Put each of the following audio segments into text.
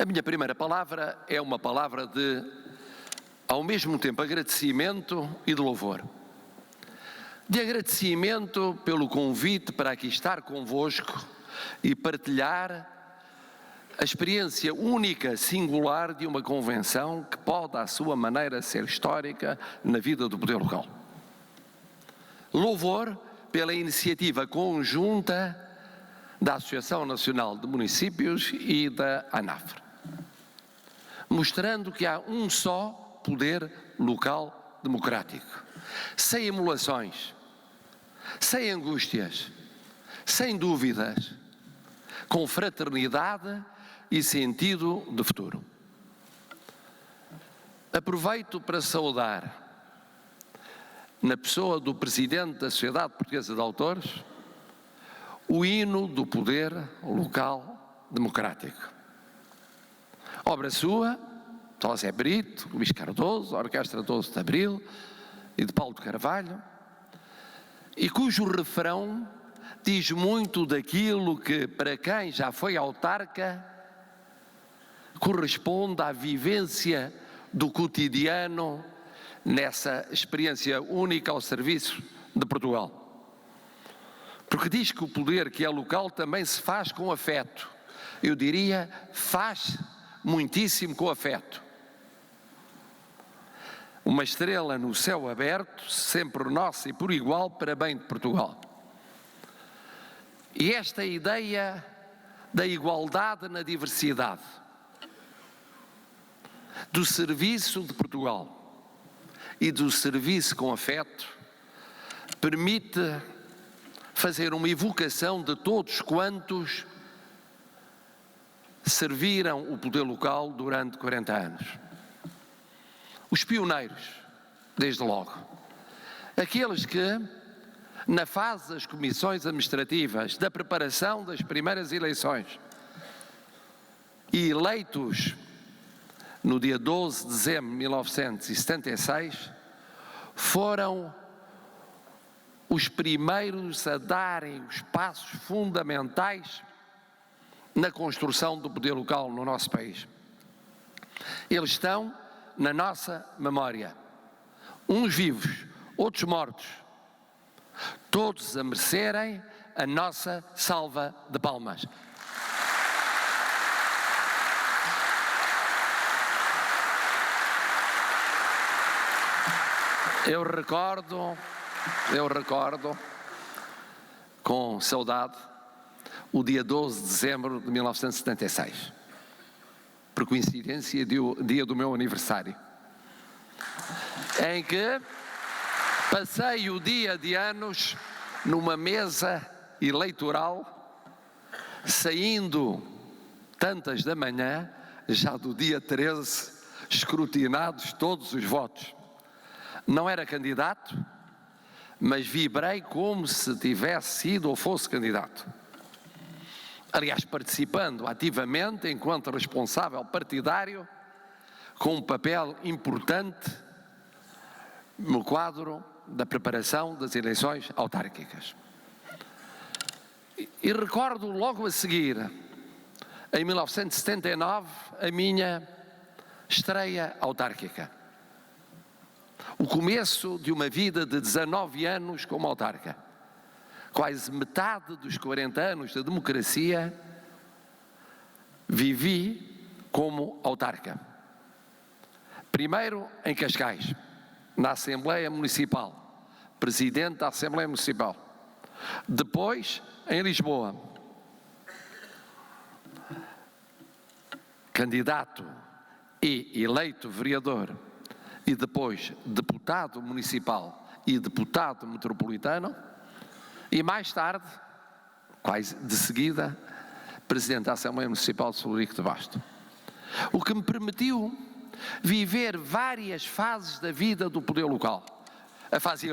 A minha primeira palavra é uma palavra de, ao mesmo tempo, agradecimento e de louvor. De agradecimento pelo convite para aqui estar convosco e partilhar a experiência única, singular de uma convenção que pode, à sua maneira, ser histórica na vida do poder local. Louvor pela iniciativa conjunta da Associação Nacional de Municípios e da ANAFRE, mostrando que há um só poder local democrático, sem emulações, sem angústias, sem dúvidas, com fraternidade e sentido de futuro. Aproveito para saudar, na pessoa do Presidente da Sociedade Portuguesa de Autores, o hino do poder local democrático. Obra sua, José Brito, Luís Cardoso, a Orquestra 12 de Abril e de Paulo de Carvalho, e cujo refrão diz muito daquilo que, para quem já foi autarca, corresponde à vivência do cotidiano nessa experiência única ao serviço de Portugal. Porque diz que o poder que é local também se faz com afeto. Eu diria, faz muitíssimo com afeto. Uma estrela no céu aberto, sempre nossa e por igual, para bem de Portugal. E esta ideia da igualdade na diversidade, do serviço de Portugal e do serviço com afeto, permite fazer uma evocação de todos quantos serviram o poder local durante 40 anos. Os pioneiros, desde logo. Aqueles que, na fase das comissões administrativas, da preparação das primeiras eleições, e eleitos no dia 12 de dezembro de 1976, foram os primeiros a darem os passos fundamentais na construção do poder local no nosso país. Eles estão na nossa memória, uns vivos, outros mortos, todos a merecerem a nossa salva de palmas. Eu recordo com saudade o dia 12 de dezembro de 1976, por coincidência, dia do meu aniversário, em que passei o dia de anos numa mesa eleitoral, saindo tantas da manhã, já do dia 13, escrutinados todos os votos. Não era candidato, mas vibrei como se tivesse sido ou fosse candidato. Aliás, participando ativamente enquanto responsável partidário, com um papel importante no quadro da preparação das eleições autárquicas. E recordo logo a seguir, em 1979, a minha estreia autárquica. O começo de uma vida de 19 anos como autarca. Quase metade dos 40 anos da democracia vivi como autarca. Primeiro em Cascais, na Assembleia Municipal, presidente da Assembleia Municipal. Depois em Lisboa, candidato e eleito vereador, e depois deputado municipal e deputado metropolitano, e mais tarde, quase de seguida, presidente da Assembleia Municipal de Solurico de Basto. O que me permitiu viver várias fases da vida do poder local. A fase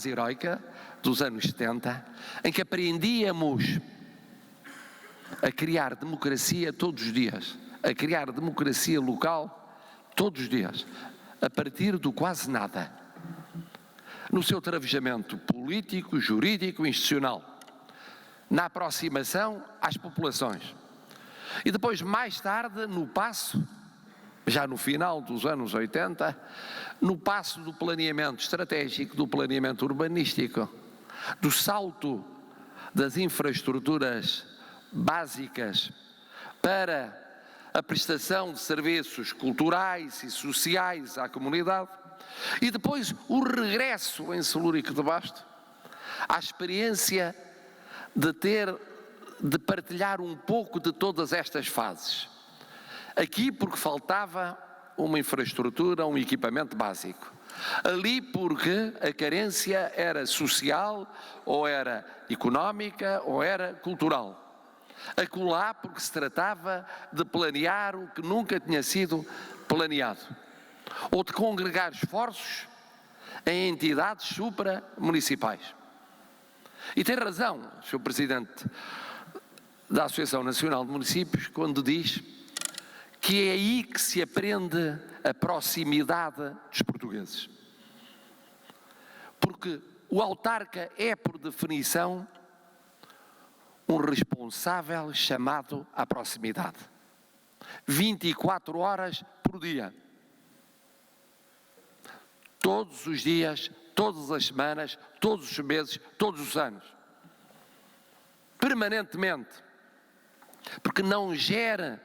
heroica dos anos 70, em que aprendíamos a criar democracia todos os dias, a criar democracia local todos os dias, a partir do quase nada, no seu travejamento político, jurídico, institucional, na aproximação às populações, E depois, mais tarde, no passo, já no final dos anos 80, no passo do planeamento estratégico, do planeamento urbanístico, do salto das infraestruturas básicas para a prestação de serviços culturais e sociais à comunidade, e depois o regresso em Celúrico de Basto à experiência de partilhar um pouco de todas estas fases. Aqui porque faltava uma infraestrutura, um equipamento básico. Ali porque a carência era social, ou era económica, ou era cultural. Acolá porque se tratava de planear o que nunca tinha sido planeado, ou de congregar esforços em entidades supramunicipais. E tem razão o Sr. Presidente da Associação Nacional de Municípios quando diz que é aí que se aprende a proximidade dos portugueses. Porque o autarca é, por definição, um responsável chamado à proximidade. 24 horas por dia. Todos os dias, todas as semanas, todos os meses, todos os anos. Permanentemente. Porque não gera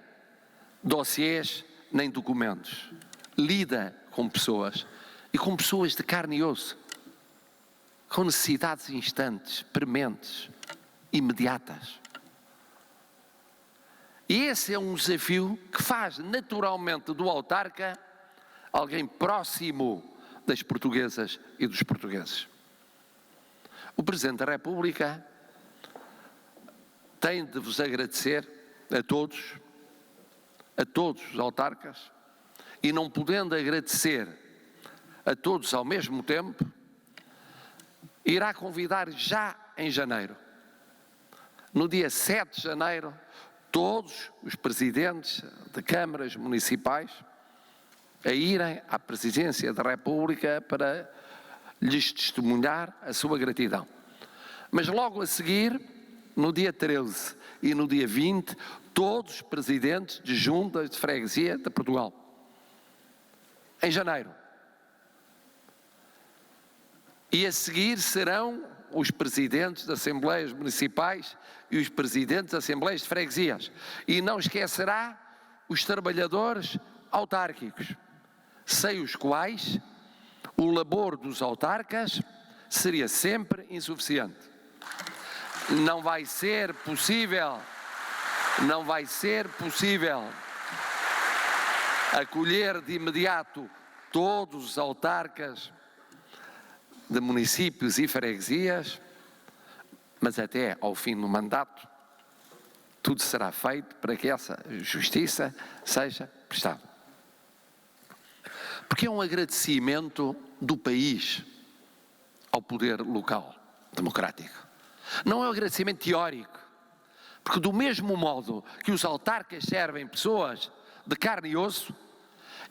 dossiês nem documentos. Lida com pessoas. E com pessoas de carne e osso. Com necessidades instantes, prementes, imediatas. E esse é um desafio que faz naturalmente do autarca alguém próximo das portuguesas e dos portugueses. O Presidente da República tem de vos agradecer a todos os autarcas, e não podendo agradecer a todos ao mesmo tempo, irá convidar já em janeiro, no dia 7 de janeiro, todos os presidentes de câmaras municipais a irem à Presidência da República para lhes testemunhar a sua gratidão. Mas logo a seguir, no dia 13 e no dia 20, todos os presidentes de juntas de freguesia de Portugal. Em janeiro. E a seguir serão os presidentes de assembleias municipais e os presidentes de assembleias de freguesias. E não esquecerá os trabalhadores autárquicos, sem os quais o labor dos autarcas seria sempre insuficiente. Não vai ser possível acolher de imediato todos os autarcas de municípios e freguesias, mas até ao fim do mandato tudo será feito para que essa justiça seja prestada. Porque é um agradecimento do país ao poder local democrático. Não é um agradecimento teórico, porque do mesmo modo que os autarcas servem pessoas de carne e osso,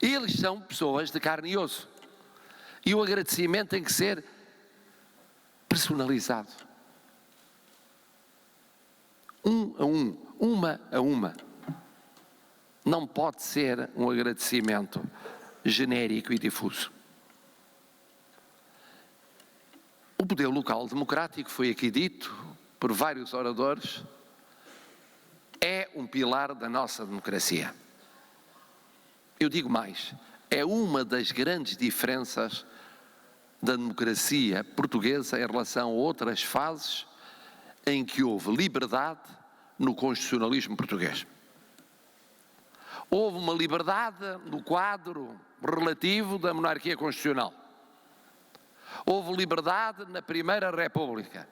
eles são pessoas de carne e osso. E o agradecimento tem que ser personalizado. Um a um, uma a uma. Não pode ser um agradecimento genérico e difuso. O poder local democrático, foi aqui dito por vários oradores, é um pilar da nossa democracia. Eu digo mais, é uma das grandes diferenças da democracia portuguesa em relação a outras fases em que houve liberdade no constitucionalismo português. Houve uma liberdade no quadro relativo da monarquia constitucional. Houve liberdade na Primeira República.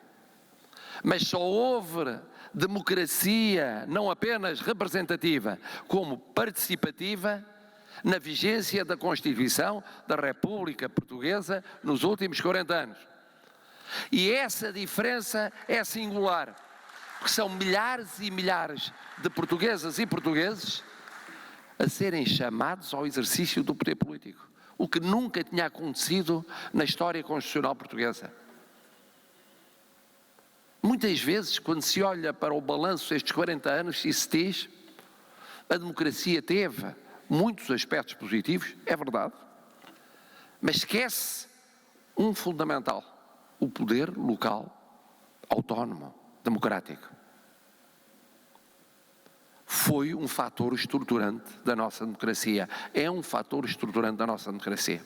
Mas só houve democracia não apenas representativa, como participativa, na vigência da Constituição da República Portuguesa nos últimos 40 anos. E essa diferença é singular, porque são milhares e milhares de portuguesas e portugueses a serem chamados ao exercício do poder político, o que nunca tinha acontecido na história constitucional portuguesa. Muitas vezes, quando se olha para o balanço destes 40 anos, e se diz, A democracia teve muitos aspectos positivos, é verdade, mas esquece um fundamental: o poder local, autónomo, democrático. Foi um fator estruturante da nossa democracia, é um fator estruturante da nossa democracia.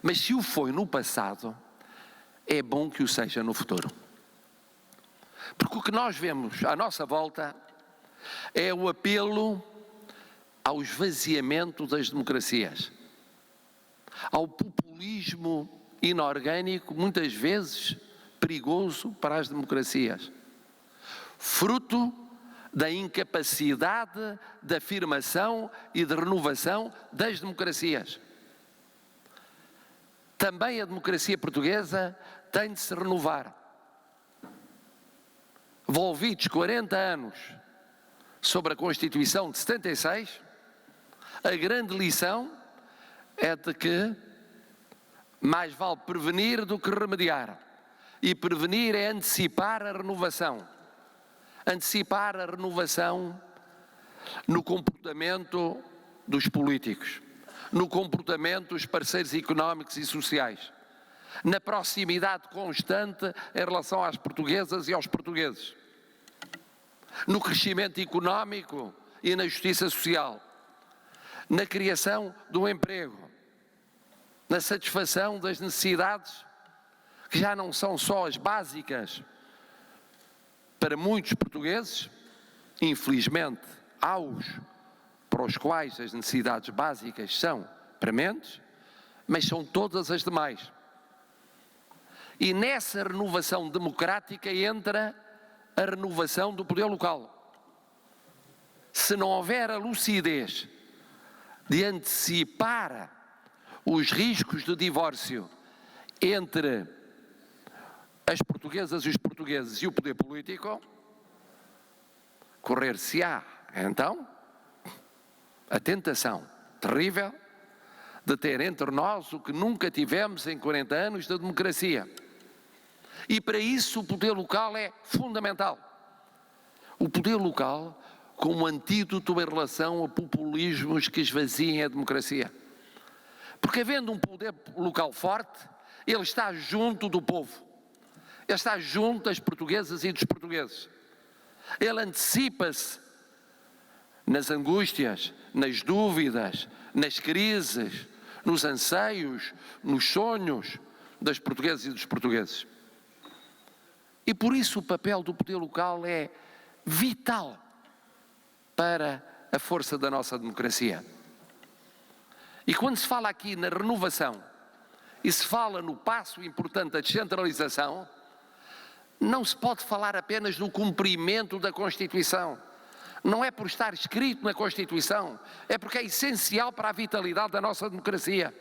Mas se o foi no passado, é bom que o seja no futuro. Porque o que nós vemos à nossa volta é o apelo ao esvaziamento das democracias, ao populismo inorgânico, muitas vezes perigoso para as democracias, fruto da incapacidade de afirmação e de renovação das democracias. Também a democracia portuguesa tem de se renovar. Volvidos 40 anos sobre a Constituição de 76, a grande lição é de que mais vale prevenir do que remediar. E prevenir é antecipar a renovação. Antecipar a renovação no comportamento dos políticos, no comportamento dos parceiros económicos e sociais, na proximidade constante em relação às portuguesas e aos portugueses, no crescimento económico e na justiça social, na criação do emprego, na satisfação das necessidades que já não são só as básicas para muitos portugueses, infelizmente, para os quais as necessidades básicas são prementes, mas são todas as demais. E nessa renovação democrática entra a renovação do poder local. Se não houver a lucidez de antecipar os riscos de divórcio entre as portuguesas e os portugueses e o poder político, correr-se-á, então, a tentação terrível de ter entre nós o que nunca tivemos em 40 anos de democracia. E para isso o poder local é fundamental. O poder local como antídoto em relação a populismos que esvaziem a democracia. Porque havendo um poder local forte, ele está junto do povo. Ele está junto das portuguesas e dos portugueses. Ele antecipa-se nas angústias, nas dúvidas, nas crises, nos anseios, nos sonhos das portuguesas e dos portugueses. E por isso o papel do poder local é vital para a força da nossa democracia. E quando se fala aqui na renovação e se fala no passo importante da descentralização, não se pode falar apenas no cumprimento da Constituição. Não é por estar escrito na Constituição, é porque é essencial para a vitalidade da nossa democracia.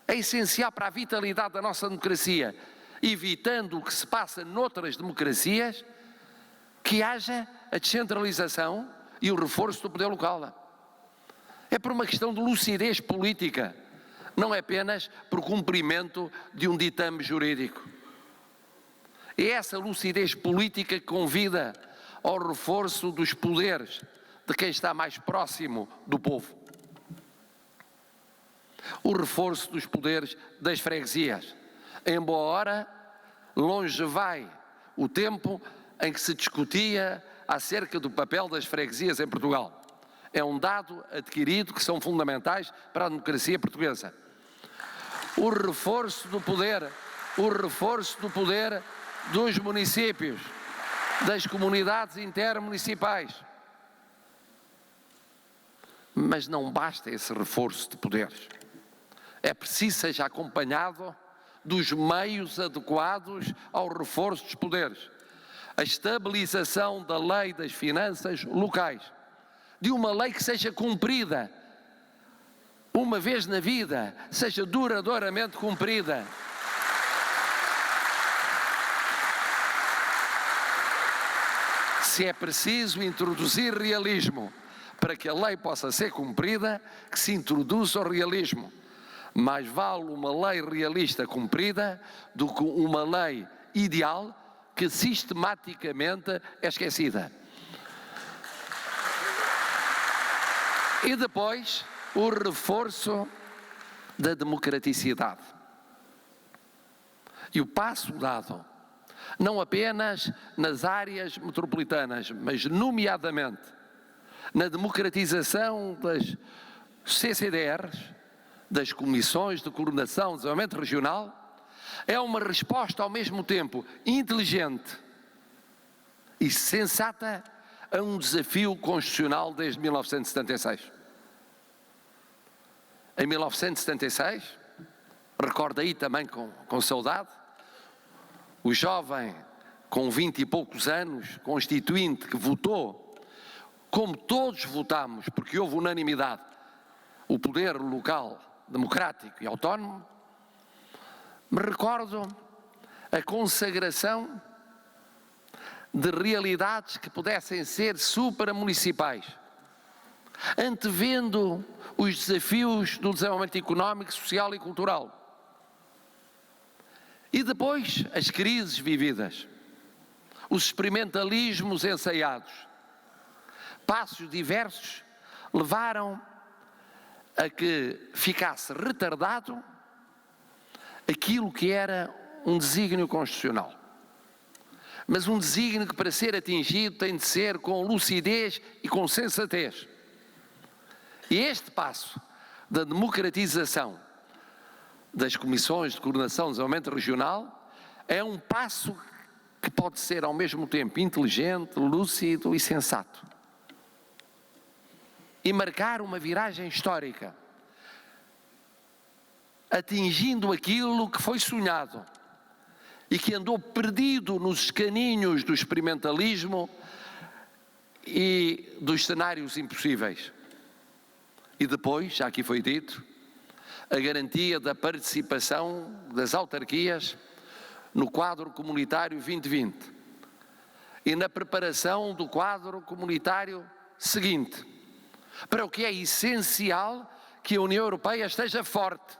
É essencial para a vitalidade da nossa democracia, evitando o que se passa noutras democracias, que haja a descentralização e o reforço do poder local. É por uma questão de lucidez política, não é apenas por cumprimento de um ditame jurídico. É essa lucidez política que convida ao reforço dos poderes de quem está mais próximo do povo. O reforço dos poderes das freguesias. Embora longe vai o tempo em que se discutia acerca do papel das freguesias em Portugal. É um dado adquirido que são fundamentais para a democracia portuguesa. O reforço do poder dos municípios, das comunidades intermunicipais. Mas não basta esse reforço de poderes. É preciso que seja acompanhado dos meios adequados ao reforço dos poderes. A estabilização da lei das finanças locais, de uma lei que seja cumprida uma vez na vida, seja duradouramente cumprida. Se é preciso introduzir realismo para que a lei possa ser cumprida, que se introduza o realismo. Mais vale uma lei realista cumprida do que uma lei ideal que sistematicamente é esquecida. E depois, o reforço da democraticidade. E o passo dado, não apenas nas áreas metropolitanas, mas nomeadamente na democratização das CCDRs, das Comissões de Coordenação de Desenvolvimento Regional, é uma resposta ao mesmo tempo inteligente e sensata a um desafio constitucional desde 1976. Em 1976, recordo aí também com saudade, o jovem com 20 e poucos anos, constituinte, que votou, como todos votamos, porque houve unanimidade, o poder local, democrático e autónomo, me recordo a consagração de realidades que pudessem ser supramunicipais, antevendo os desafios do desenvolvimento económico, social e cultural. E depois as crises vividas, os experimentalismos ensaiados, passos diversos levaram a que ficasse retardado aquilo que era um desígnio constitucional. Mas um desígnio que, para ser atingido, tem de ser com lucidez e com sensatez. E este passo da democratização das Comissões de Coordenação de Desenvolvimento Regional é um passo que pode ser ao mesmo tempo inteligente, lúcido e sensato. E marcar uma viragem histórica, atingindo aquilo que foi sonhado e que andou perdido nos escaninhos do experimentalismo e dos cenários impossíveis. E depois, já aqui foi dito, a garantia da participação das autarquias no quadro comunitário 2020 e na preparação do quadro comunitário seguinte, para o que é essencial que a União Europeia esteja forte.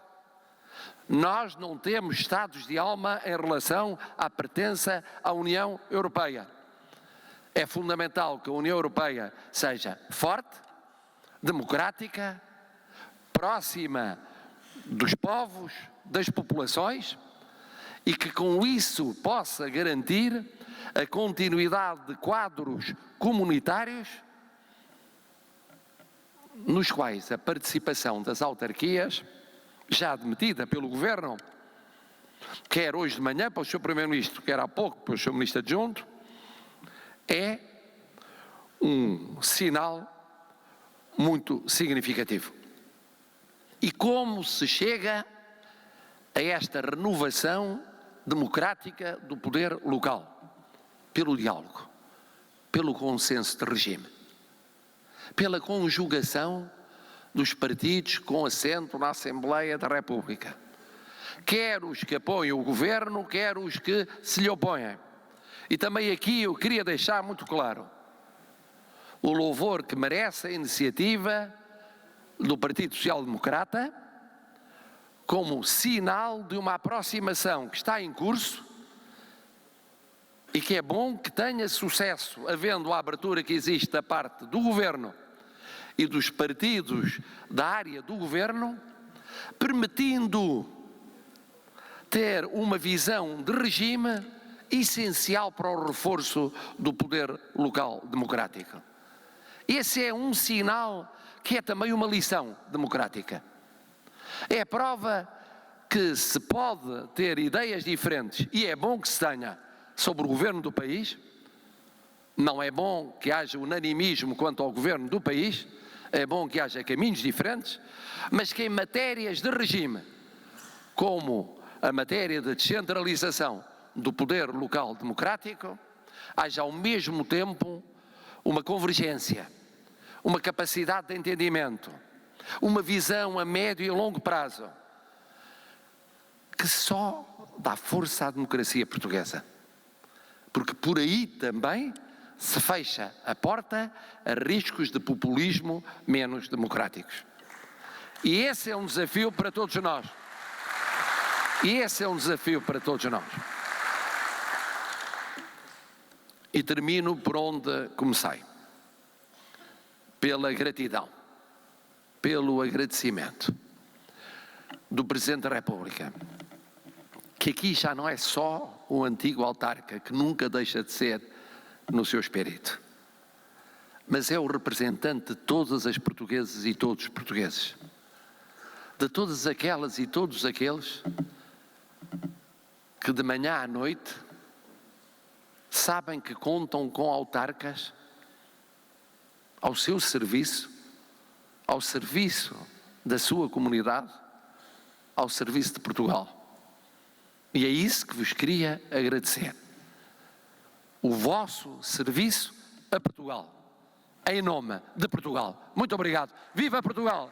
Nós não temos estados de alma em relação à pertença à União Europeia. É fundamental que a União Europeia seja forte, democrática, próxima dos povos, das populações, e que com isso possa garantir a continuidade de quadros comunitários nos quais a participação das autarquias, já admitida pelo Governo, quer hoje de manhã para o Sr. Primeiro-Ministro, quer há pouco para o Sr. Ministro Adjunto, é um sinal muito significativo. E como se chega a esta renovação democrática do poder local? Pelo diálogo, pelo consenso de regime, pela conjugação dos partidos com assento na Assembleia da República, quer os que apoiam o Governo, quer os que se lhe opõem. E também aqui eu queria deixar muito claro o louvor que merece a iniciativa do Partido Social Democrata como sinal de uma aproximação que está em curso e que é bom que tenha sucesso, havendo a abertura que existe da parte do Governo e dos partidos da área do Governo, permitindo ter uma visão de regime essencial para o reforço do poder local democrático. Esse é um sinal que é também uma lição democrática. É a prova que se pode ter ideias diferentes, e é bom que se tenha, sobre o governo do país. Não é bom que haja unanimismo quanto ao governo do país, é bom que haja caminhos diferentes, mas que em matérias de regime, como a matéria de descentralização do poder local democrático, haja ao mesmo tempo uma convergência, uma capacidade de entendimento, uma visão a médio e longo prazo, que só dá força à democracia portuguesa. Porque por aí também se fecha a porta a riscos de populismo menos democráticos. E esse é um desafio para todos nós. E termino por onde comecei. Pela gratidão. pelo agradecimento do Presidente da República, que aqui já não é só o antigo autarca, que nunca deixa de ser no seu espírito, mas é o representante de todas as portuguesas e todos os portugueses, de todas aquelas e todos aqueles que de manhã à noite sabem que contam com autarcas ao seu serviço, ao serviço da sua comunidade, ao serviço de Portugal. E é isso que vos queria agradecer. O vosso serviço a Portugal, em nome de Portugal. Muito obrigado. Viva Portugal!